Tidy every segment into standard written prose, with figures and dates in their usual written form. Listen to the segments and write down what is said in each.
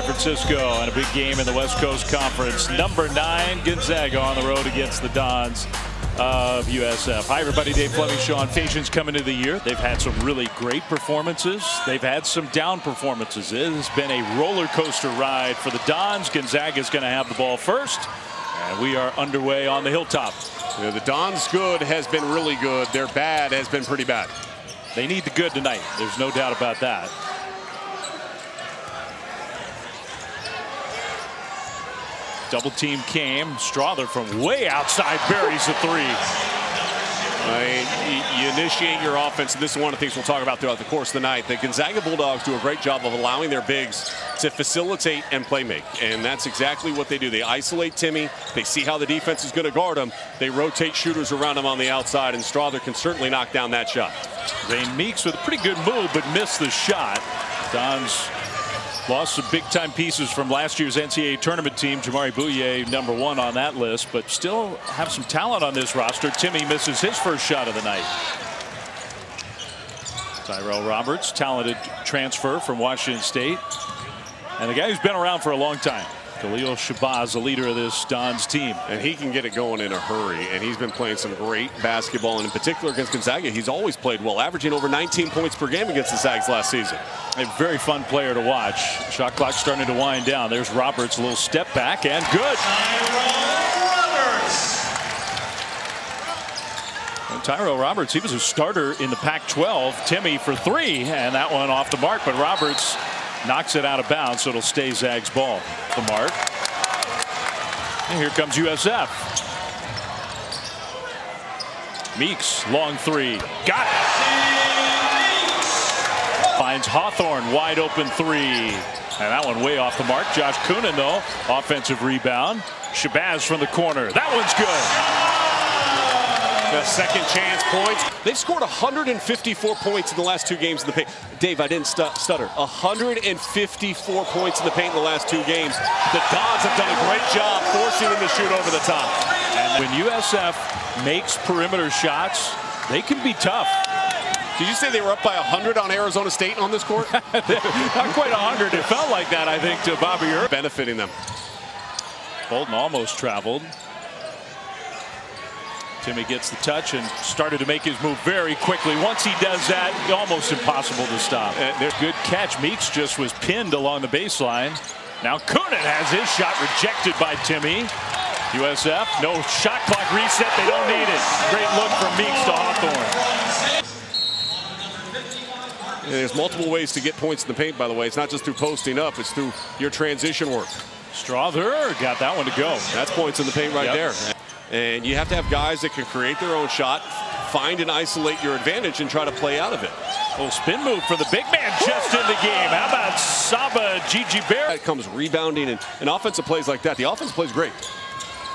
San Francisco and a big game in the West Coast Conference. Number 9 Gonzaga on the road against the Dons of USF. Hi everybody, Dave Fleming, Sean Fations coming into the year. They've had some really great performances. They've had some down performances. It has been a roller coaster ride for the Dons. Gonzaga is going to have the ball first, and we are underway on the hilltop. Yeah, the Dons' good has been really good. Their bad has been pretty bad. They need the good tonight. There's no doubt about that. Double team came. Strother from way outside buries the three. You initiate your offense, and this is one of the things we'll talk about throughout the course of the night. The Gonzaga Bulldogs do a great job of allowing their bigs to facilitate and play make, and that's exactly what they do. They isolate Timmy. They see how the defense is going to guard him. They rotate shooters around him on the outside, and Strother can certainly knock down that shot. Zane Meeks with a pretty good move, but missed the shot. Dons lost some big-time pieces from last year's NCAA tournament team. Jamari Bouye, number 1 on that list, but still have some talent on this roster. Timmy misses his first shot of the night. Tyrell Roberts, talented transfer from Washington State, and the guy who's been around for a long time. Khalil Shabazz, the leader of this Dons team. And he can get it going in a hurry, and he's been playing some great basketball, and in particular against Gonzaga, he's always played well, averaging over 19 points per game against the Zags last season. A very fun player to watch. Shot clock starting to wind down. There's Roberts, a little step back, and good. Tyrell Roberts, he was a starter in the Pac-12. Timmy for 3, and that one off the mark, but Roberts knocks it out of bounds, so it'll stay Zags ball. The mark. And here comes USF. Meeks, long 3. Got it. Finds Hawthorne, wide open 3. And that one way off the mark. Josh Coonan, though, offensive rebound. Shabazz from the corner. That one's good. The second chance points. They've scored 154 points in the last 2 games in the paint. Dave, I didn't stutter. 154 points in the paint in the last 2 games. The Dons have done a great job forcing them to shoot over the top. And when USF makes perimeter shots, they can be tough. Did you say they were up by 100 on Arizona State on this court? Not quite 100. It felt like that, I think, to Bobby Earl. Benefiting them. Bolton almost traveled. Timmy gets the touch and started to make his move very quickly. Once he does that, almost impossible to stop. Good catch. Meeks just was pinned along the baseline. Now Coonan has his shot rejected by Timmy. USF, no shot clock reset. They don't need it. Great look from Meeks to Hawthorne. There's multiple ways to get points in the paint, by the way. It's not just through posting up. It's through your transition work. Strother got that one to go. That's points in the paint right there. And you have to have guys that can create their own shot, find and isolate your advantage, and try to play out of it. Little spin move for the big man just in the game. How about Saba Gigi Bear? That comes rebounding and offensive plays like that. The offensive plays great.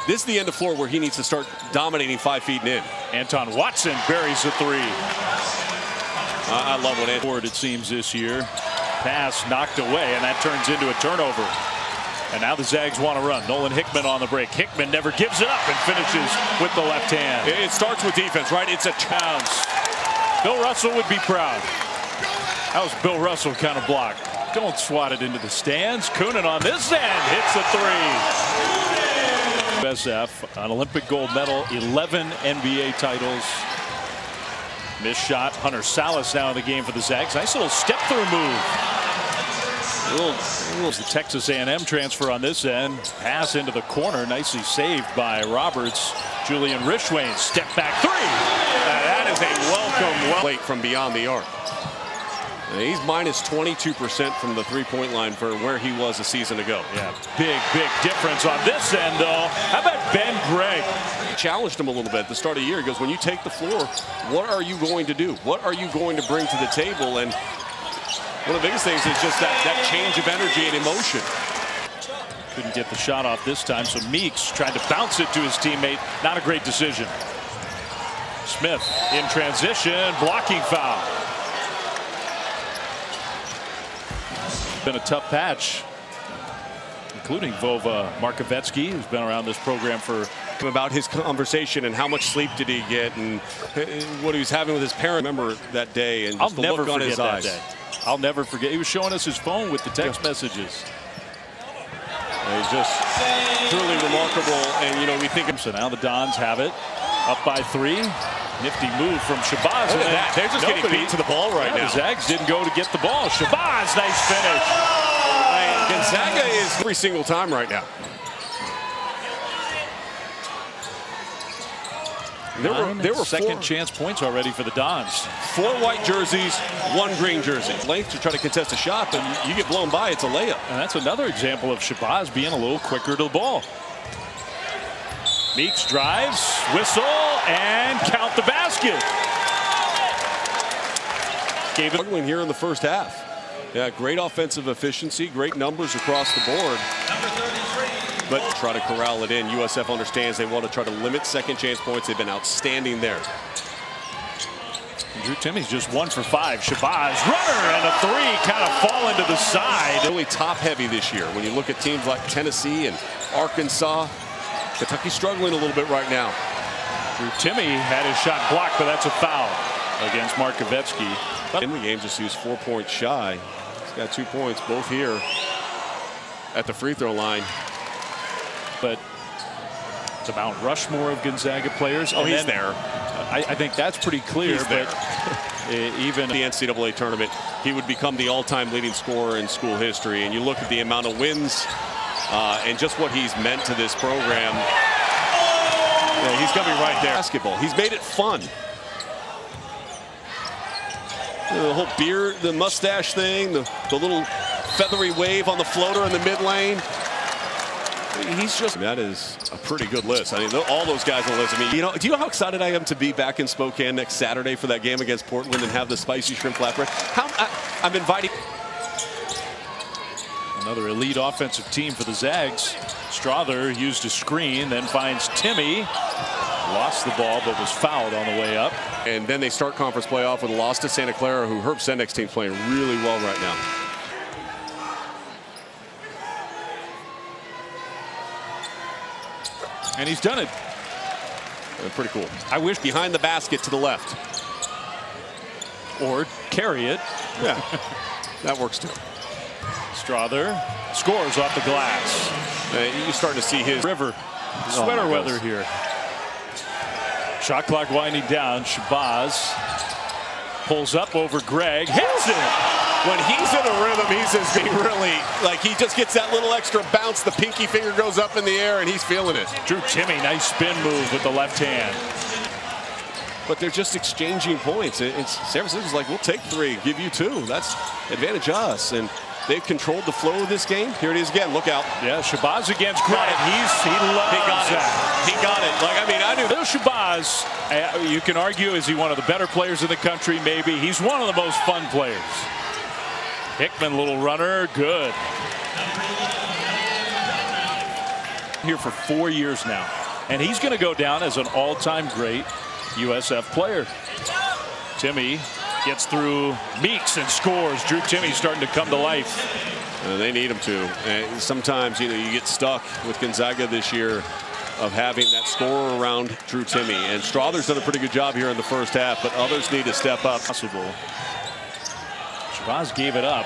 This is the end of floor where he needs to start dominating 5 feet and in. Anton Watson buries the 3. I love what Forward it seems this year. Pass knocked away, and that turns into a turnover. And now the Zags want to run. Nolan Hickman on the break. Hickman never gives it up and finishes with the left hand. It starts with defense, right? It's a bounce. Bill Russell would be proud. That was Bill Russell kind of block. Don't swat it into the stands. Coonan on this end hits the 3. USF, an Olympic gold medal, 11 NBA titles. Missed shot. Hunter Salas now in the game for the Zags. Nice little step-through move. The Texas A&M transfer on this end. Pass into the corner. Nicely saved by Roberts. Julian Rishwain. Step back 3. That is a welcome plate from beyond the arc. And he's minus 22% from the 3-point line for where he was a season ago. Yeah, big difference on this end, though. How about Ben Gregg? Challenged him a little bit at the start of the year. He goes, when you take the floor, what are you going to do? What are you going to bring to the table? And one of the biggest things is just that change of energy and emotion. Couldn't get the shot off this time, so Meeks tried to bounce it to his teammate. Not a great decision. Smith in transition, blocking foul. Been a tough patch, including Vova Markovetsky, who's been around this program for. About his conversation and how much sleep did he get and what he was having with his parents. Remember that day and just the look on his eyes. I'll never forget. He was showing us his phone with the text messages. He's just truly remarkable. And, you know, we think. So now the Dons have it. Up by 3. Nifty move from Shabazz. Look at that. They're just getting beat to the ball right now. The Zags didn't go to get the ball. Shabazz, nice finish. Gonzaga is every single time right now. There were second chance points already for the Dons. 4 white jerseys, 1 green jersey. Length to try to contest a shot, but you get blown by, it's a layup. And that's another example of Shabazz being a little quicker to the ball. Meeks drives, whistle, and count the basket. Gave it. Struggling here in the first half. Yeah, great offensive efficiency, great numbers across the board. But try to corral it in. USF understands they want to try to limit second chance points. They've been outstanding there. Drew Timmy's just 1 for 5. Shabazz, runner, and a 3 kind of fall into the side. Really top heavy this year. When you look at teams like Tennessee and Arkansas, Kentucky's struggling a little bit right now. Drew Timmy had his shot blocked, but that's a foul against Markovetsky. In the game, just used 4 points shy. He's got 2 points, both here at the free throw line. But it's a Mount Rushmore of Gonzaga players. Oh, he's there. I think that's pretty clear. He's there. Even the NCAA tournament, he would become the all-time leading scorer in school history. And you look at the amount of wins and just what he's meant to this program. Yeah, he's coming right there. Basketball. He's made it fun. The whole beard, the mustache thing, the little feathery wave on the floater in the mid lane. He's just, that is a pretty good list. I mean, all those guys on the list. I mean, you know, do you know how excited I am to be back in Spokane next Saturday for that game against Portland and have the spicy shrimp flatbread? I'm inviting. Another elite offensive team for the Zags. Strother used a screen, then finds Timmy. Lost the ball, but was fouled on the way up. And then they start conference playoff with a loss to Santa Clara, who Herb Sendek's team's playing really well right now. And he's done it. Pretty cool. I wish behind the basket to the left. Or carry it. Yeah, that works too. Strother scores off the glass. You're starting to see his river sweater weather here. Shot clock winding down. Shabazz pulls up over Greg. Hits it. When he's in a rhythm, he's just being really, like, he just gets that little extra bounce. The pinky finger goes up in the air, and he's feeling it. Drew Timmy, nice spin move with the left hand. But they're just exchanging points. San Francisco's like, we'll take 3, give you 2. That's advantage us. And they've controlled the flow of this game. Here it is again. Look out. Yeah, Shabazz against Greg. He loves that. He got it. Like, I mean, I knew. Bill Shabazz, you can argue, is he one of the better players in the country? Maybe. He's one of the most fun players. Hickman, little runner, good. Here for 4 years now. And he's going to go down as an all-time great USF player. Timmy gets through Meeks and scores. Drew Timmy starting to come to life. They need him to. And sometimes, you know, you get stuck with Gonzaga this year of having that scorer around Drew Timmy. And Strother's done a pretty good job here in the first half, but others need to step up. Possible. Shabazz gave it up.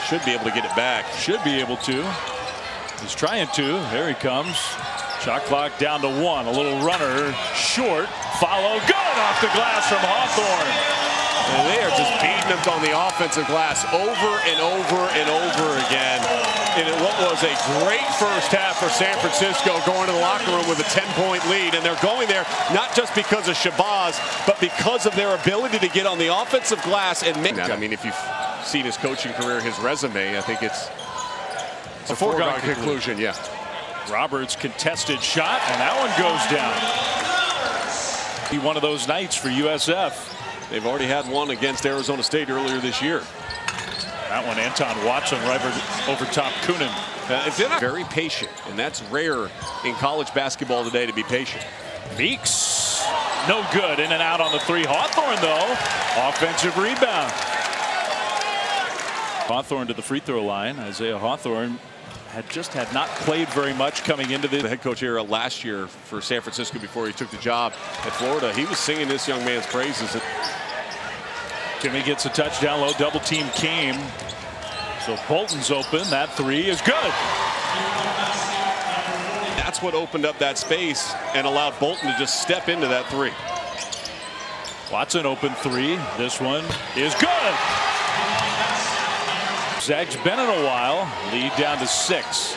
Should be able to get it back. Should be able to. He's trying to. There he comes. Shot clock down to 1. A little runner. Short. Follow. Good off the glass from Hawthorne. And they are just beating them on the offensive glass over and over and over again. And what was a great first half for San Francisco, going to the locker room with a 10-point lead. And they're going there not just because of Shabazz, but because of their ability to get on the offensive glass and make that. I mean, if you've seen his coaching career, his resume, I think it's a foregone conclusion. Yeah. Roberts contested shot, and that one goes down. Be one of those nights for USF. They've already had one against Arizona State earlier this year. That one, Anton Watson right over top Kunin. Very patient, and that's rare in college basketball today to be patient. Meeks, no good. In and out on the 3. Hawthorne, though, offensive rebound. Hawthorne to the free throw line. Isaiah Hawthorne had not played very much coming into this. The head coach era last year for San Francisco before he took the job at Florida. He was singing this young man's praises. Timmy gets a touchdown low. Double team came. So Bolton's open. That three is good. That's what opened up that space and allowed Bolton to just step into that three. Watson open three. This one is good. Zag's been in a while. Lead down to 6.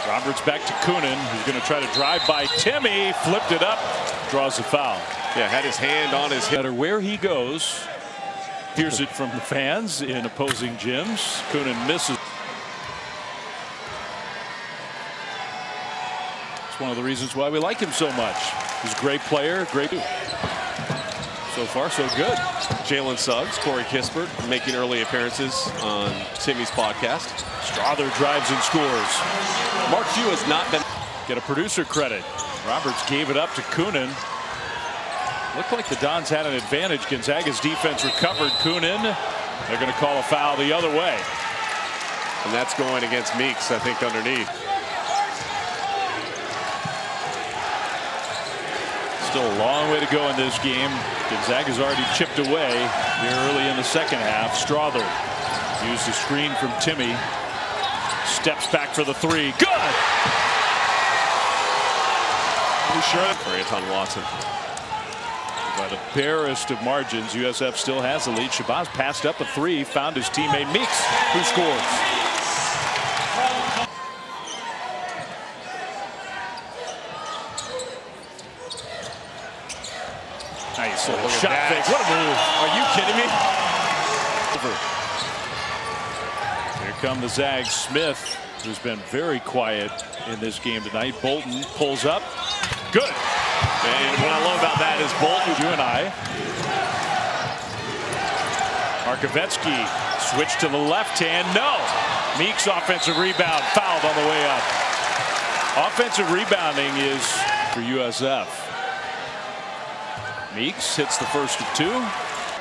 Roberts back to Coonan, who's going to try to drive by Timmy. Flipped it up. Draws the foul. Yeah, had his hand on his hip. No matter where he goes, hears it from the fans in opposing gyms. Coonan misses. It's one of the reasons why we like him so much. He's a great player, great. So far, so good. Jalen Suggs, Corey Kispert making early appearances on Timmy's podcast. Strother drives and scores. Mark Few has not been. Get a producer credit. Roberts gave it up to Coonan. Looked like the Dons had an advantage. Gonzaga's defense recovered. Coonan. They're going to call a foul the other way. And that's going against Meeks, I think, underneath. Still a long way to go in this game. Gonzaga's already chipped away here early in the second half. Strother used the screen from Timmy. Steps back for the three. Good! Sure. For Anton Watson. By the barest of margins, USF still has the lead. Shabazz passed up a three, found his teammate Meeks, who scores. Nice little shot fake. What a move. Are you kidding me? Here come the Zags. Smith, who's been very quiet in this game tonight. Bolton pulls up. Good. And what I love about that is Bolton. You and I. Markovetsky switched to the left hand. No. Meeks offensive rebound. Fouled on the way up. Offensive rebounding is for USF. Meeks hits the first of 2.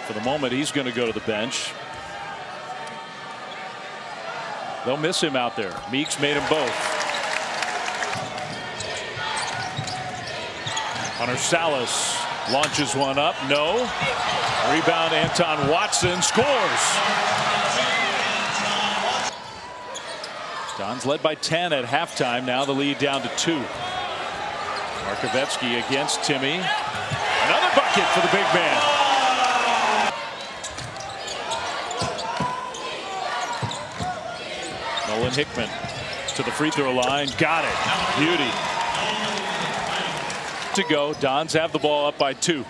For the moment, he's going to go to the bench. They'll miss him out there. Meeks made them both. Hunter Salas launches one up. No. Rebound, Anton Watson scores. Dons led by 10 at halftime. Now the lead down to 2. Markovetsky against Timmy. Another bucket for the big man. Nolan Hickman to the free throw line. Got it. Beauty. To go. Dons have the ball up by 2.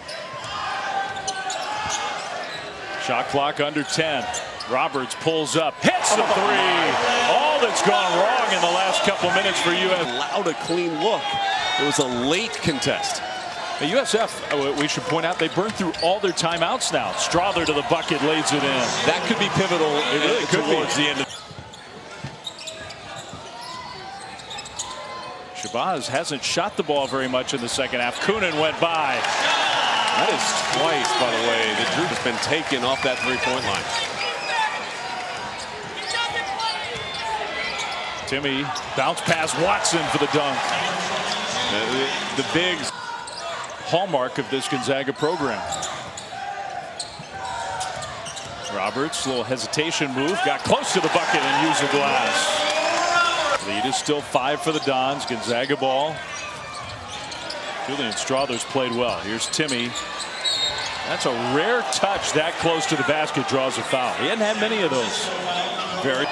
Shot clock under 10. Roberts pulls up. Hits the three. All that's gone wrong in the last couple minutes for USF. Allowed a clean look. It was a late contest. The USF, we should point out, they burned through all their timeouts now. Strother to the bucket, lays it in. That could be pivotal. It really could towards the end of. Shabazz hasn't shot the ball very much in the second half. Coonan went by. That is twice, by the way, that Drew has been taken off that three-point line. Timmy bounce pass Watson for the dunk. The bigs. Hallmark of this Gonzaga program. Roberts, little hesitation move, got close to the bucket and used the glass. Lead is still 5 for the Dons. Gonzaga ball. Julian Strother's played well. Here's Timmy. That's a rare touch that close to the basket, draws a foul. He hadn't had many of those. Very.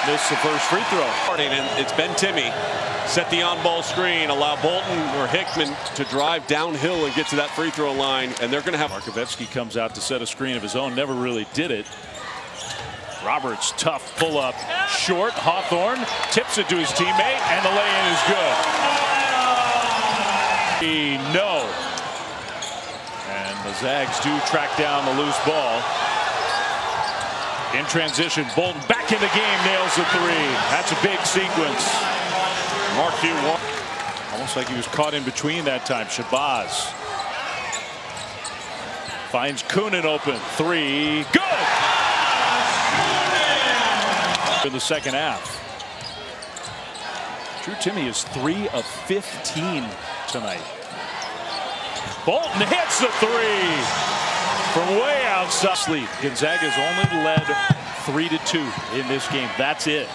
Missed the first free throw. And it's been Timmy. Set the on-ball screen, allow Bolton or Hickman to drive downhill and get to that free throw line, and they're going to have. Markovetsky comes out to set a screen of his own. Never really did it. Roberts, tough pull-up, short. Hawthorne tips it to his teammate, and the lay-in is good. No. And the Zags do track down the loose ball. In transition, Bolton back in the game, nails the three. That's a big sequence. Mark Few, almost like he was caught in between that time. Shabazz finds Coonan open. Three, good! In the second half. Drew Timmy is 3 of 15 tonight. Bolton hits the three from way outside. Gonzaga's only led 3-2 in this game. That's it.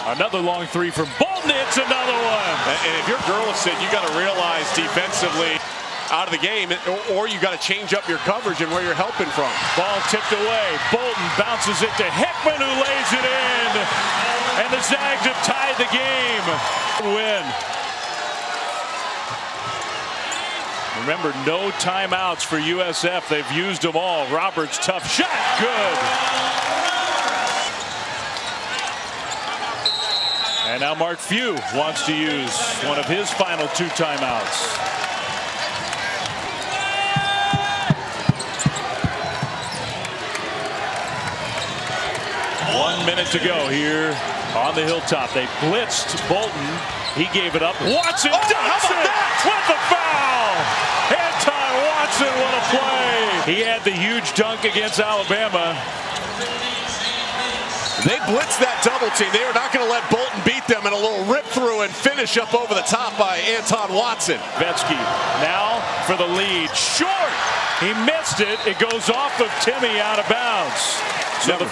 Another long three from Bolton. It's another one. And if you're Gurlison, you got to realize defensively out of the game, or you got to change up your coverage and where you're helping from. Ball tipped away. Bolton bounces it to Hickman, who lays it in. And the Zags have tied the game. Win. Remember, no timeouts for USF. They've used them all. Roberts, tough shot. Good. And now Mark Few wants to use one of his final 2 timeouts. One minute to go here on the hilltop. They blitzed Bolton. He gave it up. Watson dunks it with the foul. Anton Watson, what a play. He had the huge dunk against Alabama. They blitzed that double team. They were not going to let Bolton beat them in a little rip through and finish up over the top by Anton Watson. Vetsky now for the lead. Short. He missed it. It goes off of Timmy out of bounds. So the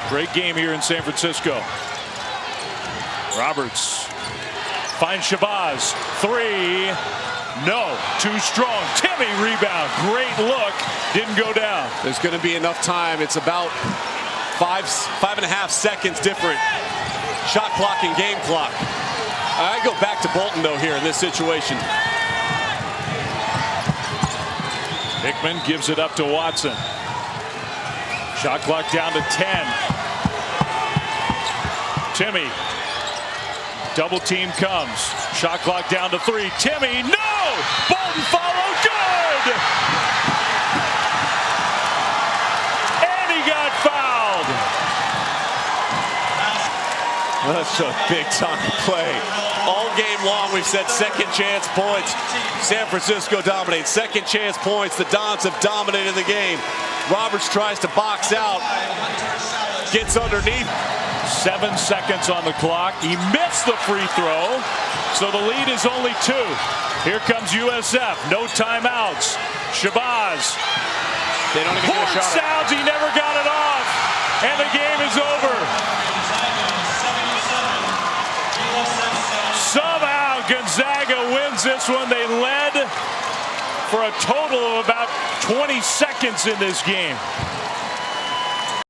great game here in San Francisco. Roberts finds Shabazz. 3. No. Too strong. Timmy rebound. Great look. Didn't go down. There's going to be enough time. It's about 5.5 seconds different. Shot clock and game clock. I go back to Bolton, though, here in this situation. Hickman gives it up to Watson. Shot clock down to 10. Timmy. Double team comes. Shot clock down to 3. Timmy, no! Bolton follow, good! And he got fouled. That's a big time play. All game long, we've said second chance points. San Francisco dominates. Second chance points. The Dons have dominated the game. Roberts tries to box out. Gets underneath. 7 seconds on the clock. He missed the free throw. So the lead is only 2. Here comes USF. No timeouts. Shabazz. They don't even get a shot. Sounds. He never got it off. And the game is over. Somehow Gonzaga wins this one. They led for a total of about 20 seconds in this game.